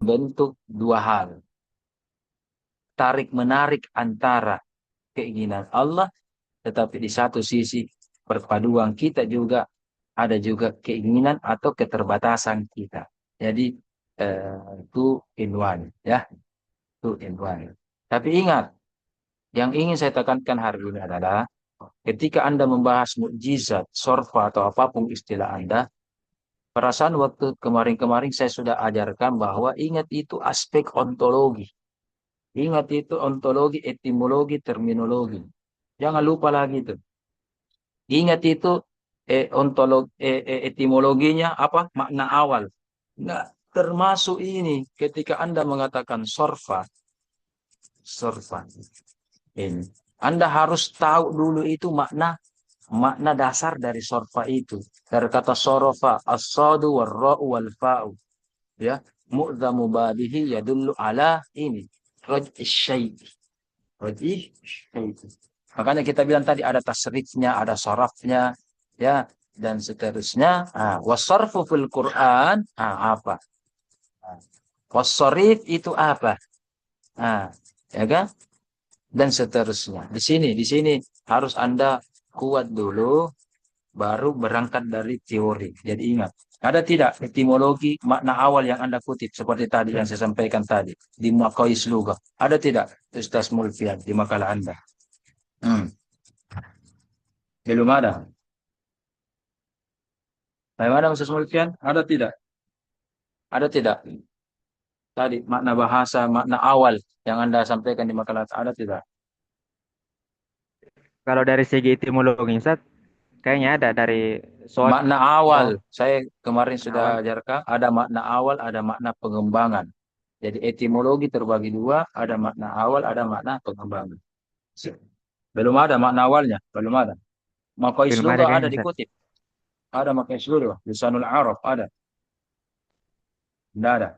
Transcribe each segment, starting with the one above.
bentuk dua hal. Tarik-menarik antara keinginan Allah, tetapi di satu sisi perpaduan kita juga ada juga keinginan atau keterbatasan kita. Jadi two in one, ya, two in one. Tapi ingat, yang ingin saya tekankan hari ini adalah ketika Anda membahas mukjizat, sorfa atau apapun istilah Anda, perasaan waktu kemarin-kemarin saya sudah ajarkan bahwa ingat itu aspek ontologi. Ingat itu ontologi, etimologi, terminologi. Jangan lupa lagi itu. Ingat itu etimologinya apa? Makna awal. Nah, termasuk ini ketika Anda mengatakan sorfa, sorfa ini. Anda harus tahu dulu itu makna dasar dari sorfa itu. Dari kata sorofa, as-sadu wal-ra'u wal-fa'u. Ya, mu'dhamu babihi yadullu ala ini. Raj'i syai'i. Raj'i syai'i. Makanya kita bilang tadi ada tasrifnya, ada sorafnya, ya, dan seterusnya. Wasarfu fil Quran, apa? Wasarif itu apa? Ya kan? Dan seterusnya. Di sini harus Anda kuat dulu, baru berangkat dari teori. Jadi ingat, ada tidak etimologi makna awal yang Anda kutip seperti tadi yang saya sampaikan tadi di Maqais Lugah? Ada tidak Ustaz Mulfian di makalah Anda? Belum ada. Bagaimana Ustaz Mulfian? Ada tidak? Ada tidak? Tadi makna bahasa, makna awal yang Anda sampaikan di makalah ada tidak? Kalau dari segi etimologi, Ustaz, kayaknya ada dari source Makna awal, of saya kemarin makna sudah awal. ajarkan, ada makna awal, ada makna pengembangan. Jadi etimologi terbagi dua, ada makna awal, ada makna pengembangan. Belum ada makna awalnya, belum ada. Maqais Belum ada Lugah ada kayaknya, Ustaz. dikutip, ada Maqais Lugah, Lisanul Arab ada, tidak ada.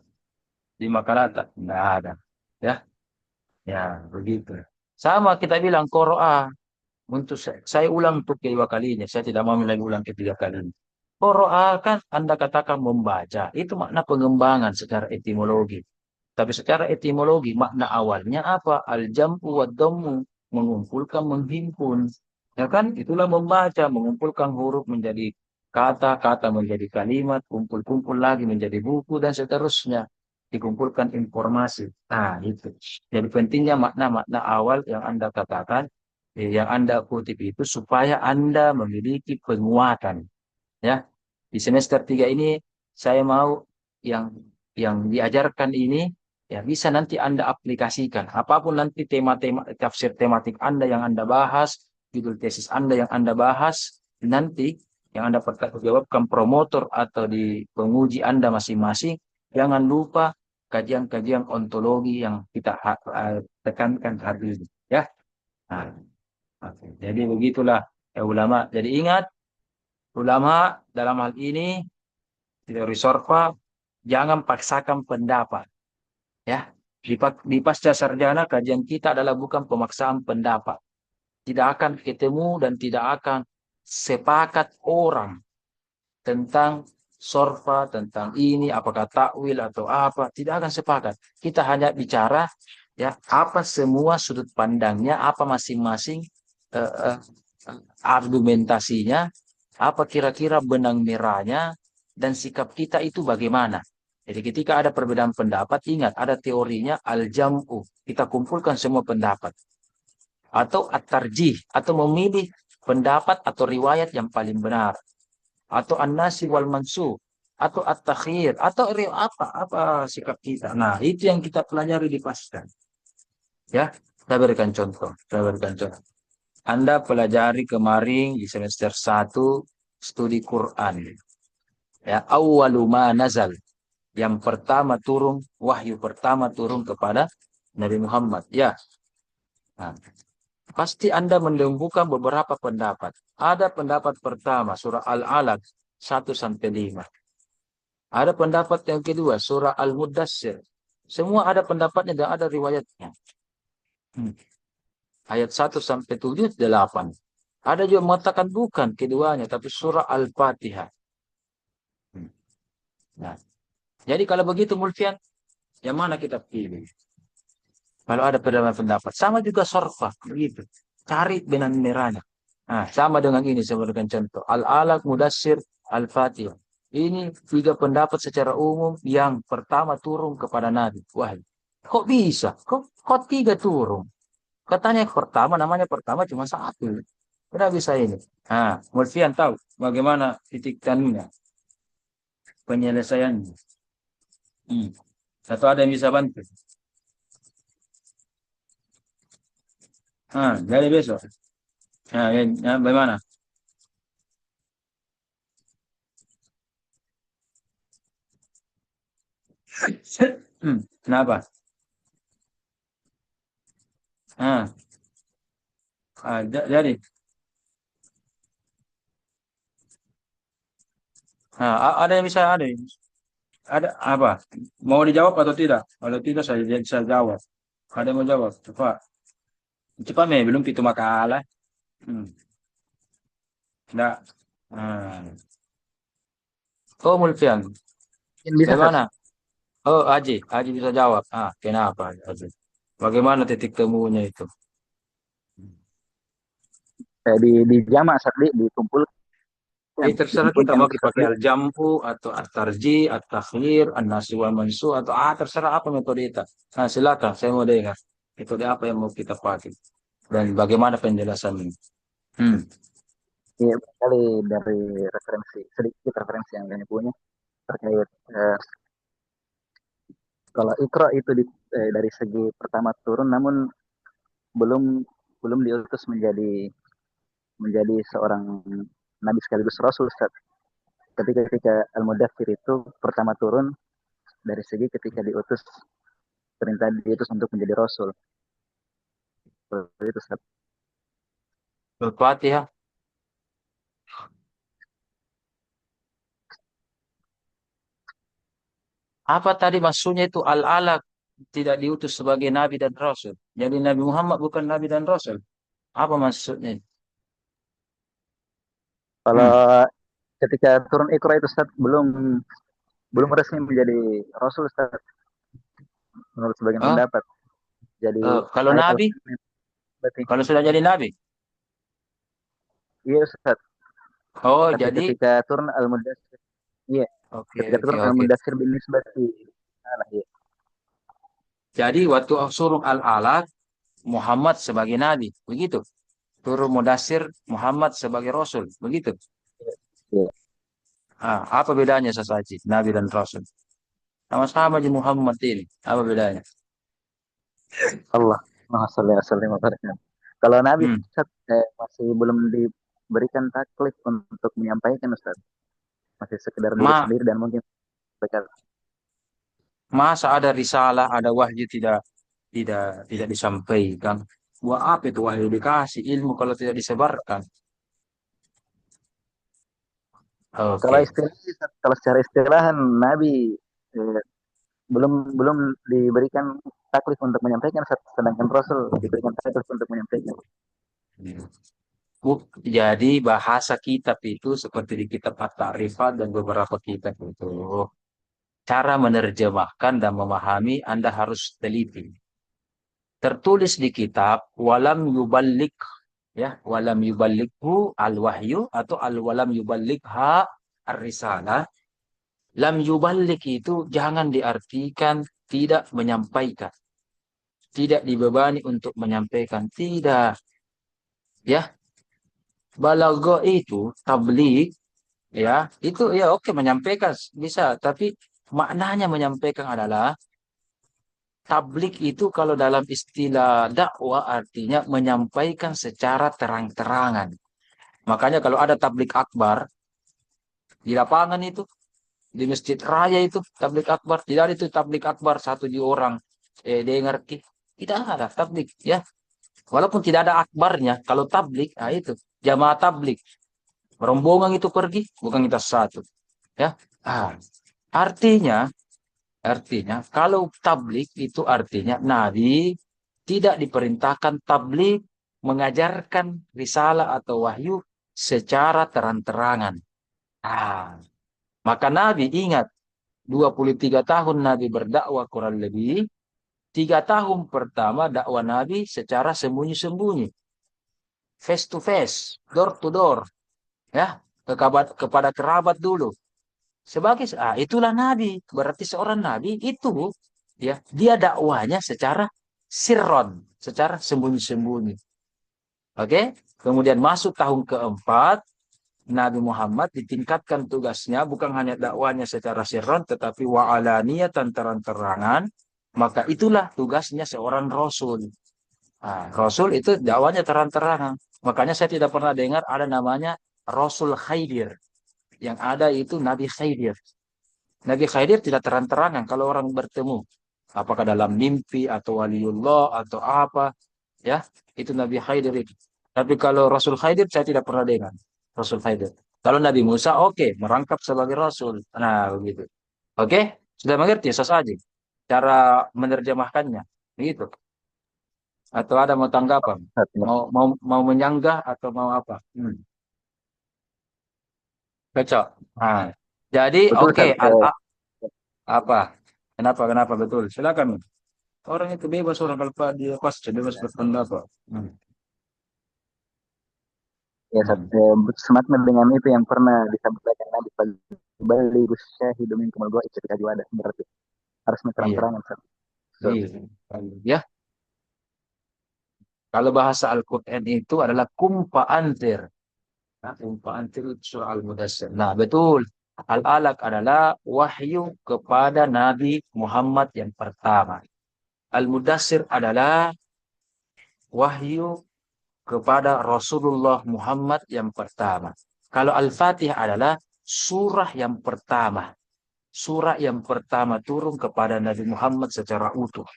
Di Makalata, tidak ada. Ya, ya begitu. Sama kita bilang Qur'an. Untuk saya ulang untuk kedua kalinya, saya tidak mau lagi ulang ketiga kalinya. Qur'an kan Anda katakan membaca, itu makna pengembangan secara etimologi. Tapi secara etimologi makna awalnya apa? Al-jam'u wa dhammu, mengumpulkan, menghimpun. Ya kan? Itulah membaca, mengumpulkan huruf menjadi kata, kata menjadi kalimat, kumpul-kumpul lagi menjadi buku dan seterusnya. Dikumpulkan informasi. Nah, itu. Jadi pentingnya makna-makna awal yang Anda katakan, yang Anda kutip itu supaya Anda memiliki penguatan. Ya, di semester 3 ini saya mau yang diajarkan ini ya bisa nanti Anda aplikasikan. Apapun nanti tema-tema tafsir tematik Anda yang Anda bahas, judul tesis Anda yang Anda bahas, nanti yang Anda pertanggungjawabkan promotor atau di penguji Anda masing-masing, jangan lupa kajian-kajian ontologi yang kita tekankan hari ini. Ya, nah, oke. Jadi begitulah ya ulama. Jadi ingat, ulama dalam hal ini teori sorfa jangan paksakan pendapat. Ya, di pasca sarjana kajian kita adalah bukan pemaksaan pendapat. Tidak akan ketemu dan tidak akan sepakat orang tentang sorfa, tentang ini, apakah takwil atau apa. Tidak akan sepakat. Kita hanya bicara ya apa semua sudut pandangnya, apa masing-masing eh, eh, argumentasinya, apa kira-kira benang merahnya, dan sikap kita itu bagaimana. Jadi ketika ada perbedaan pendapat, ingat ada teorinya al-jam'u. Kita kumpulkan semua pendapat. Atau at-tarjih, atau memilih pendapat atau riwayat yang paling benar. Atau an-nasi wal mansu, atau at-takhir, atau apa sikap kita. Nah, itu yang kita pelajari di pasca. Ya, saya berikan contoh. Saya berikan contoh. Anda pelajari kemarin di semester 1 studi Quran. Ya, awwalu ma nazal. Yang pertama turun, wahyu pertama turun kepada Nabi Muhammad. Ya, nah, pasti Anda menemukan beberapa pendapat. Ada pendapat pertama, surah Al-Alaq 1 sampai 5. Ada pendapat yang kedua, surah Al-Mudassir. Semua ada pendapatnya dan ada riwayatnya. Hmm. Ayat 1 sampai 7, 8. Ada juga mengatakan bukan keduanya, tapi surah Al-Fatihah. Hmm. Nah, jadi kalau begitu Mulfian, Yang mana kita pilih? Kalau ada perbedaan pendapat. Sama juga sorfa. Begitu. Cari benang merahnya. Nah, sama dengan ini. Saya berikan contoh. Al-Alaq, Mudassir, Al-Fatihah. Ini tiga pendapat secara umum yang pertama turun kepada Nabi. Wah, kok bisa? Kok tiga turun? Katanya yang pertama, namanya pertama cuma satu. Kenapa bisa ini? Nah, Mulfian tahu bagaimana titik temunya, penyelesaiannya. Hmm. Atau ada yang bisa bantu? Nah, dari besok. Nah, ya, bagaimana? Kenapa? Ah, jadi, ada yang bisa ada apa? Mau dijawab atau tidak? Kalau tidak saya bisa jawab. Ada yang mau jawab? Cepat, cepat nih, belum itu makalah. Hmm, enggak. Ah. Oh, Mulfian, Mungkin bisa Sat. bagaimana? Oh, Aji bisa jawab. Kenapa, Aji? Bagaimana titik temunya itu? Di jama Sat, dikumpulkan Terserah kita dikumpulkan mau Ustaz. dipakai al-jampu atau at-tarji, at-takhir, an-nasy wal mansukh atau terserah apa metode itu. Nah, silakan saya mau dengar. Metode apa yang mau kita pakai dan bagaimana penjelasannya? Hmm. Iya, kali dari referensi, sedikit referensi yang kami punya terkait kalau Iqra itu dari segi pertama turun, namun belum belum diutus menjadi menjadi seorang nabi sekaligus rasul Ustaz. Ketika Al-Mudaththir itu pertama turun dari segi ketika diutus, perintah diutus untuk menjadi rasul. Seperti itu Ustaz. Al-Fatihah. Apa tadi maksudnya itu al-alaq tidak diutus sebagai nabi dan rasul. Jadi Nabi Muhammad bukan nabi dan rasul. Apa maksudnya? Kalau Hmm. ketika turun Iqra itu Ustaz belum belum resmi menjadi rasul Ustaz, menurut sebagian Oh, pendapat. Jadi kalau ayat nabi, Al-Quran berarti kalau sudah jadi nabi. iya Ustaz. Oh, Tapi jadi ketika turun Al-Mudaththir, iya, oke ketika oke turun oke. Al-Mudaththir bin Nisbati, salah ya. Jadi waktu suruh al-alaq Muhammad sebagai nabi, begitu. Turun Mudassir Muhammad sebagai rasul, begitu. Iya. Apa bedanya sesaji nabi dan rasul? Sama-sama di Muhammad ini. Apa bedanya? Allah, Maha Salli wa Sallim wa Barik. Kalau Nabi Hmm. Ustaz, masih belum diberikan taklif untuk menyampaikan Ustaz. Masih sekedar duduk Ma, sendiri dan mungkin baca. masa ada risalah, ada wahyu tidak disampaikan. Buat apa itu wahyu dikasih ilmu kalau tidak disebarkan? Kalau Oke. istilah, kalau secara istilahan Nabi eh, belum belum diberikan taklif untuk menyampaikan, sedangkan Rasul diberikan taklif untuk menyampaikan. Jadi bahasa kitab itu seperti di kitab At-Ta'rifat dan beberapa kitab itu. Cara menerjemahkan dan memahami Anda harus teliti. Tertulis di kitab walam yuballik, ya, walam yuballikhu al-wahyu atau al-walam yuballikha ar-risalah. Lam yuballik itu jangan diartikan tidak menyampaikan, tidak dibebani untuk menyampaikan, tidak, ya. Balago itu tablik, ya, itu ya oke menyampaikan bisa, tapi maknanya menyampaikan adalah tablik itu kalau dalam istilah dakwah artinya menyampaikan secara terang-terangan. Makanya kalau ada tablik akbar di lapangan itu, di masjid raya itu, tablik akbar, tidak ada itu tablik akbar satu di orang dengar, tidak ada tablik, ya. Walaupun tidak ada akbarnya, kalau tablik, itu jamaah tablik, rombongan itu pergi, bukan kita satu, ya. Ah, artinya Artinya, kalau tablik itu artinya Nabi tidak diperintahkan tablik mengajarkan risalah atau wahyu secara terang-terangan. Ah, maka Nabi ingat, 23 tahun Nabi berdakwah kurang lebih. 3 tahun pertama dakwah Nabi secara sembunyi-sembunyi. Face to face, door to door. Ya, kepada kerabat dulu. Itulah Nabi. Berarti seorang Nabi itu ya dia dakwahnya secara sirron, secara sembunyi-sembunyi. Oke? Kemudian masuk tahun keempat, Nabi Muhammad ditingkatkan tugasnya bukan hanya dakwahnya secara sirron tetapi wa'alaniyatan terang-terangan, maka itulah tugasnya seorang rasul. Nah, rasul itu dakwahnya terang-terangan. Makanya saya tidak pernah dengar ada namanya Rasul Khidir. Yang ada itu Nabi Khidir. Nabi Khidir tidak terang-terangan kalau orang bertemu. Apakah dalam mimpi atau waliullah atau apa. Ya, itu Nabi Khidir itu. Tapi kalau Rasul Khidir saya tidak pernah dengar. Rasul Khidir. Kalau Nabi Musa oke, merangkap sebagai Rasul. Nah begitu. Oke, sudah mengerti saja cara menerjemahkannya. Begitu. Atau ada mau tanggapan? Ustaz, ya. Mau menyanggah atau mau apa? Cocok. Nah, jadi Betul oke, Ustaz. apa? Kenapa betul? Silakan. Orang itu bebas orang kalau dia pas bebas berpendapat. Ya, Ustaz. Hmm. Semakna dengan itu yang pernah disampaikan Nabi Bali Rusyahidu minkum al-ghaib ketika ada berarti harus Iya, terang-terangan Ustaz. So, iya. Ya, kalau bahasa Al-Quran itu adalah kumpa antir. Nah, kumpa antir itu surah Al-Mudassir. Nah, betul. Al-Alaq adalah wahyu kepada Nabi Muhammad yang pertama. Al-Mudassir adalah wahyu kepada Rasulullah Muhammad yang pertama. Kalau Al-Fatihah adalah surah yang pertama. Surah yang pertama turun kepada Nabi Muhammad secara utuh.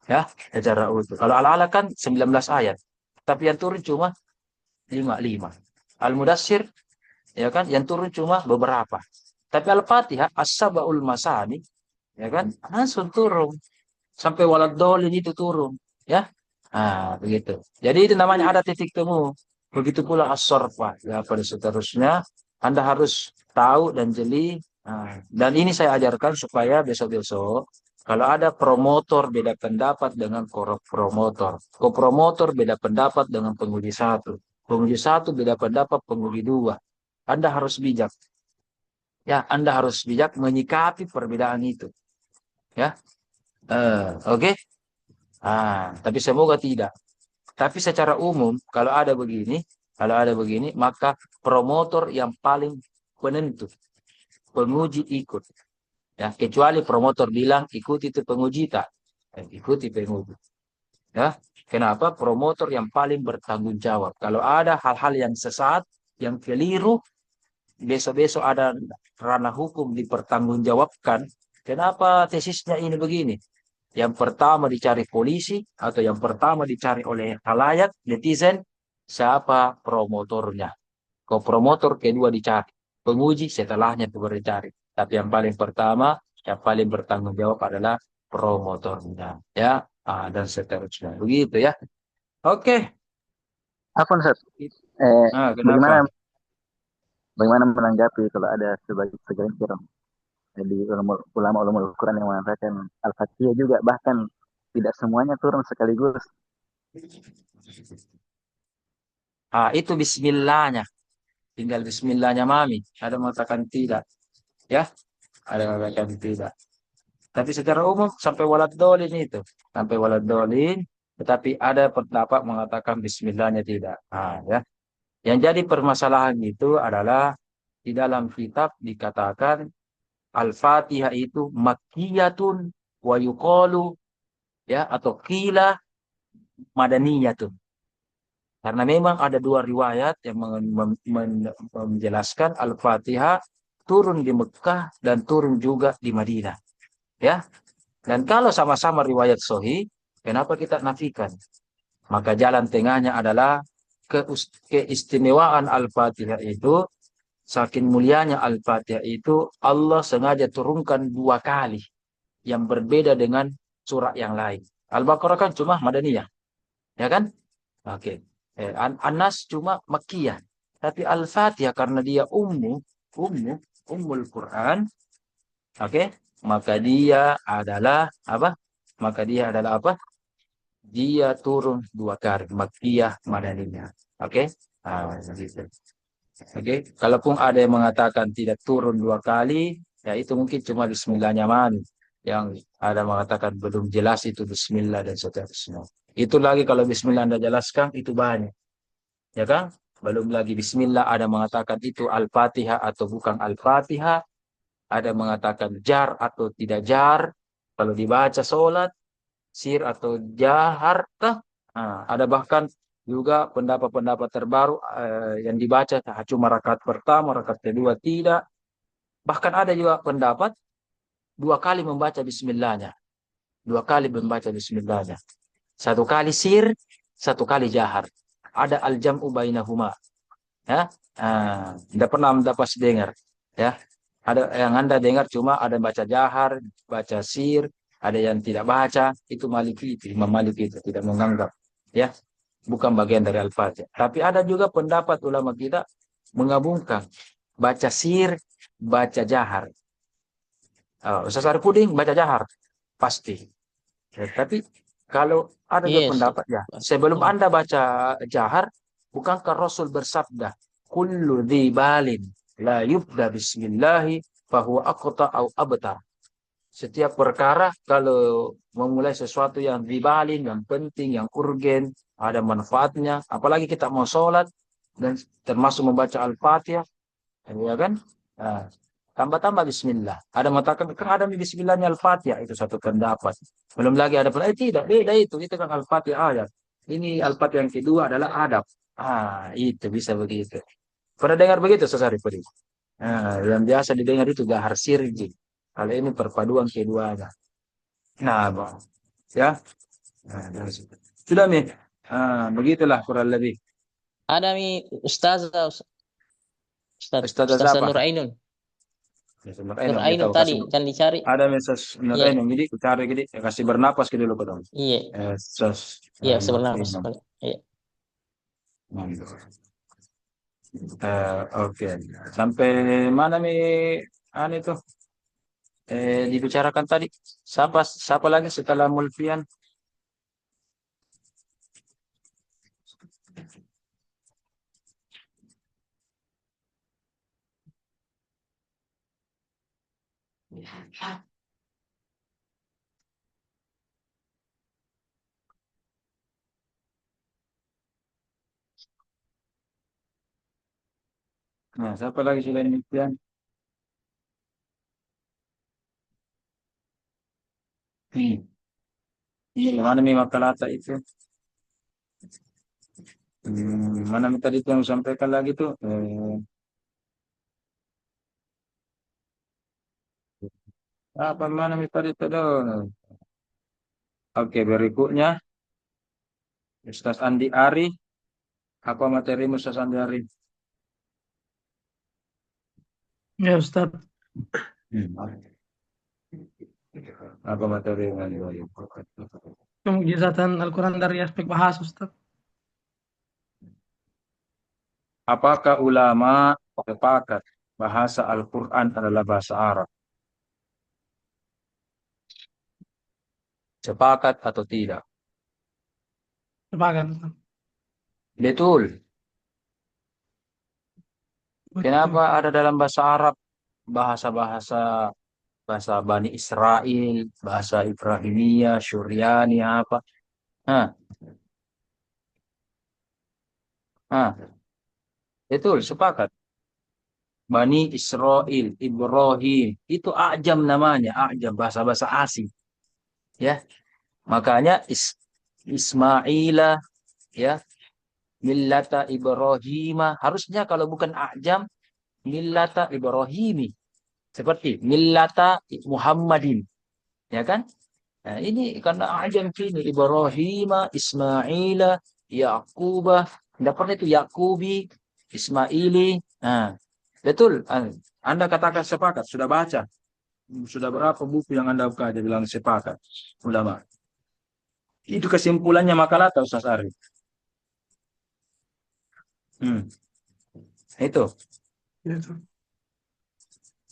Ya, secara utuh. Kalau Al-Alaq kan 19 ayat. Tapi yang turun cuma 5. Al-Mudassir, ya kan, yang turun cuma beberapa. Tapi Al-Fatihah, As-Saba'ul Masani, ya kan, langsung turun. Sampai Waladolin itu turun. Ya, begitu. Jadi itu namanya ada titik temu. Begitu pula as-sorfa. Ya, pada seterusnya, Anda harus tahu dan jeli. Dan ini saya ajarkan supaya besok-besok, kalau ada promotor beda pendapat dengan promotor. Kopromotor beda pendapat dengan penguji satu. Penguji satu beda pendapat penguji dua. Anda harus bijak. Ya, Anda harus bijak menyikapi perbedaan itu. Ya, oke. Tapi semoga tidak. Tapi secara umum, kalau ada begini, maka promotor yang paling penentu, penguji ikut. Ya, kecuali promotor bilang ikuti itu penguji tak, ikuti penguji. Ya, kenapa? Promotor yang paling bertanggung jawab. Kalau ada hal-hal yang sesat, yang keliru, besok-besok ada ranah hukum dipertanggungjawabkan. Kenapa tesisnya ini begini? Yang pertama dicari polisi atau yang pertama dicari oleh halayak, netizen, siapa promotornya. Kau promotor kedua dicari. Penguji setelahnya baru dicari. Tapi yang paling pertama, yang paling bertanggung jawab adalah promotornya. Ya, dan seterusnya. Begitu ya. Oke. apa Ustaz? Eh, Kenapa? bagaimana bagaimana menanggapi kalau ada segelintir di ulama Al-Quran yang mengatakan Al-Fatihah juga bahkan tidak semuanya turun sekaligus. Itu bismillahnya. Tinggal bismillahnya mami. Ada mengatakan tidak. Ya, ada mengatakan tidak. Tapi secara umum sampai walad dolin itu. Sampai walad dolin. Tetapi ada pendapat mengatakan bismillahnya tidak. Ya. Yang jadi permasalahan itu adalah di dalam kitab dikatakan Al-Fatihah itu makkiyatun wa yuqalu ya atau qila madaniyatun. Karena memang ada dua riwayat yang menjelaskan Al-Fatihah turun di Mekah dan turun juga di Madinah. Ya. Dan kalau sama-sama riwayat sahih, kenapa kita nafikan? Maka jalan tengahnya adalah keistimewaan Al-Fatihah itu, saking mulianya Al-Fatihah itu, Allah sengaja turunkan 2 kali yang berbeda dengan surat yang lain. Al-Baqarah kan cuma Madaniyah, ya kan? Oke. An-Nas cuma Makkiyah. Tapi Al-Fatihah karena dia ummul Quran, oke? maka dia adalah apa? Maka dia adalah apa? Dia turun 2 kali. Makkiyah Madaniyah. Oke? Gitu. Oke, kalaupun ada yang mengatakan tidak turun 2 kali, ya itu mungkin cuma Bismillahnya man. Yang ada mengatakan belum jelas itu Bismillah dan seterusnya. Itu lagi kalau Bismillah Anda jelaskan, itu banyak. Ya kan? Belum lagi Bismillah ada mengatakan itu Al-Fatihah atau bukan Al-Fatihah. Ada mengatakan jar atau tidak jar. Kalau dibaca sholat, sir atau jahar. Ada bahkan juga pendapat-pendapat terbaru yang dibaca cuma rakaat pertama, rakaat kedua tidak. Bahkan ada juga pendapat 2 kali membaca Bismillahnya. 2 kali membaca Bismillahnya. 1 kali sir, 1 kali jahar. Ada al-jam'u bainahuma. Ya, tidak pernah Anda pas dengar. Ya, ada yang Anda dengar cuma ada baca jahar, baca sir, ada yang tidak baca. Itu Maliki, itu Imam Maliki itu tidak menganggap. Ya, bukan bagian dari Al-Fatihah. Tapi ada juga pendapat ulama kita menggabungkan baca sir, baca jahar. Ustaz Arifudin baca jahar pasti. Ya, tapi kalau ada juga Yes. pendapat ya, sebelum Anda baca jahar, bukankah Rasul bersabda, "Kullu dzibalin la yubda bismillahi fahuwa aqta au abtar." Setiap perkara kalau memulai sesuatu yang dibalin, yang penting, yang urgen, ada manfaatnya, apalagi kita mau sholat dan termasuk membaca Al-Fatihah, ya kan? Nah, tambah-tambah Bismillah. Ada mengatakan kan ada Bismillahnya Al-Fatihah, itu satu pendapat. Belum lagi ada tidak beda itu kan Al-Fatihah ayat. Ini Al-Fatihah yang kedua adalah adab. Itu bisa begitu. Pernah dengar begitu Sesari Pedi? Yang biasa didengar itu gahar sirji. Kalau ini perpaduan keduanya. Nah, Bang. Ya. Dari situ. Sudah, Mi. Begitulah kurang lebih. Ada mi Ustazah Ustazah Ustazah siapa? Nur Ainun. Ya, Nur Nur Ainun. Dia Ainun tahu. tadi Kasih. kan dicari. Ada Mrs. Nur Iya, Ainun. Jadi, cari gini. Kasih bernapas ke dulu ke dong. iya, iya Nur sebenarnya Ainun. sekali. Iya. Oke. Sampai mana, Mi? Itu. Dibicarakan tadi. Siapa lagi setelah Mulfian? Nah, siapa lagi selain Mulfian? Mana Mi Makalata itu? Mana Mi tadi itu yang sampaikan lagi tuh? Apa mana Mi tadi itu dong? Oke, berikutnya Ustaz Andi Ari. Apa materi Ustaz Andi Ari? Ya Ustaz, Apa materi yang Andi Ari? kemujizatan Al-Quran dari aspek bahasa Ustaz. Apakah ulama sepakat bahasa Al-Quran adalah bahasa Arab? Sepakat atau tidak? Sepakat Ustaz. Betul. Betul. Kenapa ada dalam bahasa Arab bahasa-bahasa bahasa Bani Israel, bahasa Ibrahimiyah, Syuriani apa? Hah, betul, sepakat. Bani Israel, Ibrahim, itu ajam namanya, ajam bahasa-bahasa asing, ya. Makanya Ismailah, ya, millata Ibrahimah, harusnya kalau bukan ajam, millata Ibrahimi, seperti millata Muhammadin, ya kan? Nah, ini karena ajam sini Ibrahimah, Ismailah, Yakubah, tidak pernah itu Yakubi, Ismaili. Nah, betul. Anda katakan sepakat, sudah baca. Sudah berapa buku yang Anda buka, dia bilang sepakat. Ulama. Itu kesimpulannya makalah atau Ustaz Arif. Itu. Ya, Ustaz.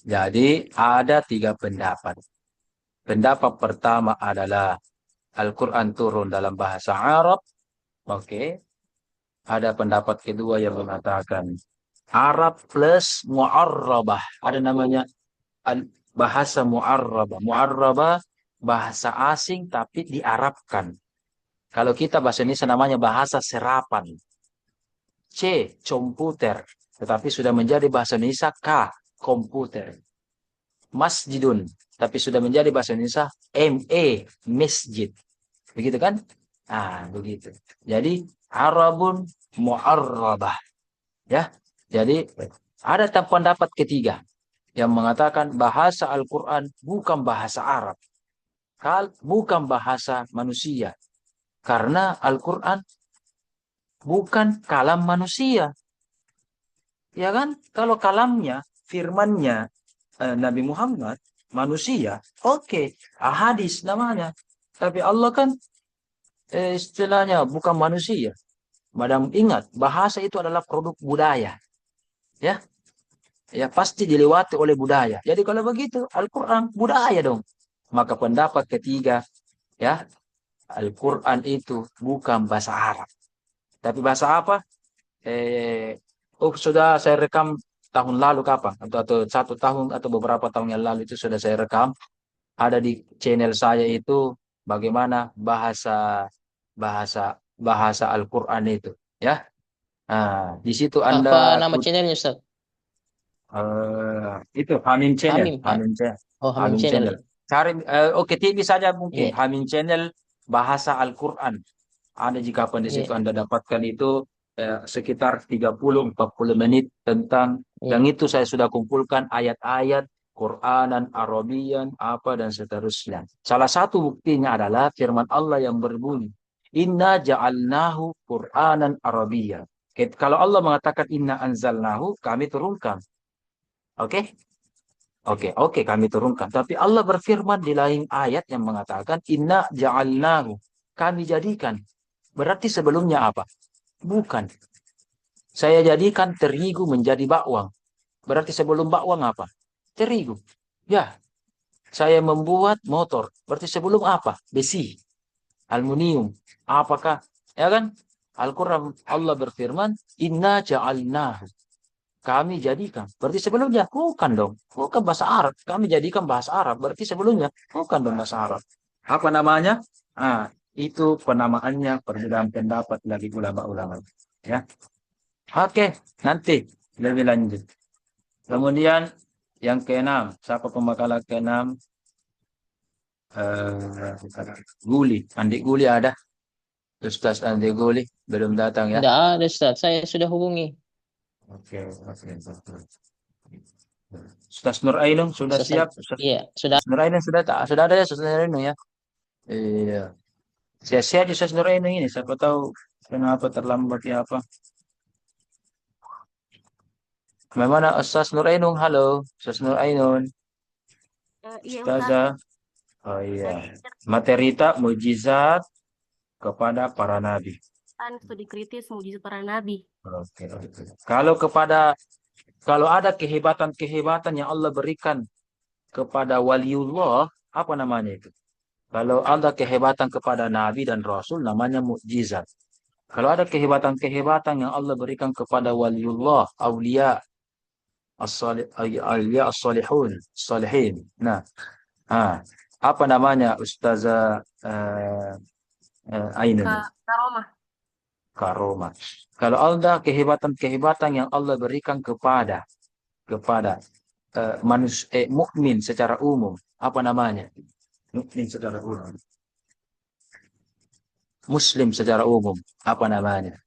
Jadi ada 3 pendapat. Pendapat pertama adalah Al-Quran turun dalam bahasa Arab. Oke. Ada pendapat kedua yang mengatakan Arab plus mu'arrabah. Ada namanya bahasa mu'arrabah. Mu'arrabah bahasa asing tapi diarabkan. Kalau kita bahasa Indonesia namanya bahasa serapan. C, komputer. Tetapi sudah menjadi bahasa Indonesia K, komputer. Masjidun. Tapi sudah menjadi bahasa Indonesia ME, masjid. Begitu kan? Nah, begitu. Jadi Arabun mu'arrabah. Ya. Jadi ada pendapat ketiga yang mengatakan bahasa Al-Quran bukan bahasa Arab. Bukan bahasa manusia. Karena Al-Quran bukan kalam manusia. Ya kan? Kalau kalamnya, firmannya Nabi Muhammad, manusia, oke. Hadis namanya. Tapi Allah kan istilahnya bukan manusia. Madam ingat, bahasa itu adalah produk budaya. Ya, ya pasti dilewati oleh budaya. Jadi kalau begitu, Al-Quran budaya dong. Maka pendapat ketiga, ya, Al-Quran itu bukan bahasa Arab. Tapi bahasa apa? Sudah saya rekam tahun lalu kapan? Atau 1 tahun atau beberapa tahun yang lalu itu sudah saya rekam. Ada di channel saya itu bagaimana bahasa Al-Quran itu, ya. Nah, di situ Apa Anda nama channelnya, Ustaz? itu Hamim Channel, Hamim, Pak. Oh, Hamim Hamim Channel. Channel. Cari oke TV saja mungkin Iya, Hamim Channel bahasa Al-Quran. Ada jika di situ iya, Anda dapatkan itu sekitar 30-40 menit tentang iya. yang itu saya sudah kumpulkan ayat-ayat Quranan, Arabian, apa dan seterusnya. Salah satu buktinya adalah firman Allah yang berbunyi, Inna ja'alnahu Quranan Arabian. Kalau Allah mengatakan Inna anzalnahu, kami turunkan. Oke? Oke, kami turunkan. Tapi Allah berfirman di lain ayat yang mengatakan Inna ja'alnahu. Kami jadikan. Berarti sebelumnya apa? Bukan. Saya jadikan terigu menjadi bakwang. Berarti sebelum bakwang apa? Terigu. Ya, saya membuat motor. Berarti sebelum apa? Besi, aluminium. Apakah? Ya kan? Al-Quran Allah berfirman, Inna ja'alnahu. Kami jadikan. Berarti sebelumnya? Bukan dong. Bukan bahasa Arab. Kami jadikan bahasa Arab. Berarti sebelumnya? Bukan dong bahasa Arab. Apa namanya? Ah, itu penamaannya perbedaan pendapat dari ulama-ulama. Ya. Oke, nanti lebih lanjut. Kemudian yang keenam, siapa pembakalan keenam? Guli, Andi Guli ada? Ustaz Andi Guli belum datang ya? Tidak ada, Ustaz. Saya sudah hubungi. Oke. Ustaz Nur Ainun sudah Ustaz, siap? Ustaz iya, sudah. Nur Ainun sudah ada ya Ustaz Nur Ainun ya? Iya. Sia-sia Ustaz Nur Ainun ini, siapa tahu kenapa terlambat ya apa? Bagaimana Ustaz Nur Ainun? Halo, Ustaz Nur Ainun. Iya, Ustaz. Ustazah. Oh iya. Materi tak mujizat kepada para nabi. Studi kritis mujizat para nabi. Oke. Kalau ada kehebatan-kehebatan yang Allah berikan kepada waliullah, apa namanya itu? Kalau ada kehebatan kepada nabi dan rasul, namanya mukjizat. Kalau ada kehebatan-kehebatan yang Allah berikan kepada waliullah, aulia, as-salihun, salihin. Nah, apa namanya Ustazah Ainun? Karomah. Karomah. Kalau ada kehebatan-kehebatan yang Allah berikan kepada mukmin secara umum, apa namanya? Mukmin secara umum. Muslim secara umum, apa namanya?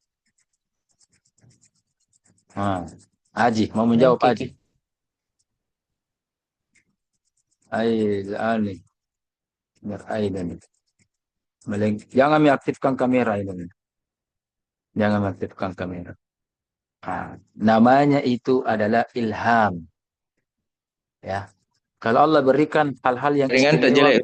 Aji, mau menjawab Oke, Aji? Ainun. Jangan mengaktifkan kamera ini. Jangan mengaktifkan kamera. Namanya itu adalah ilham. Ya. Kalau Allah berikan hal-hal yang Ringan tak istimewa jelek.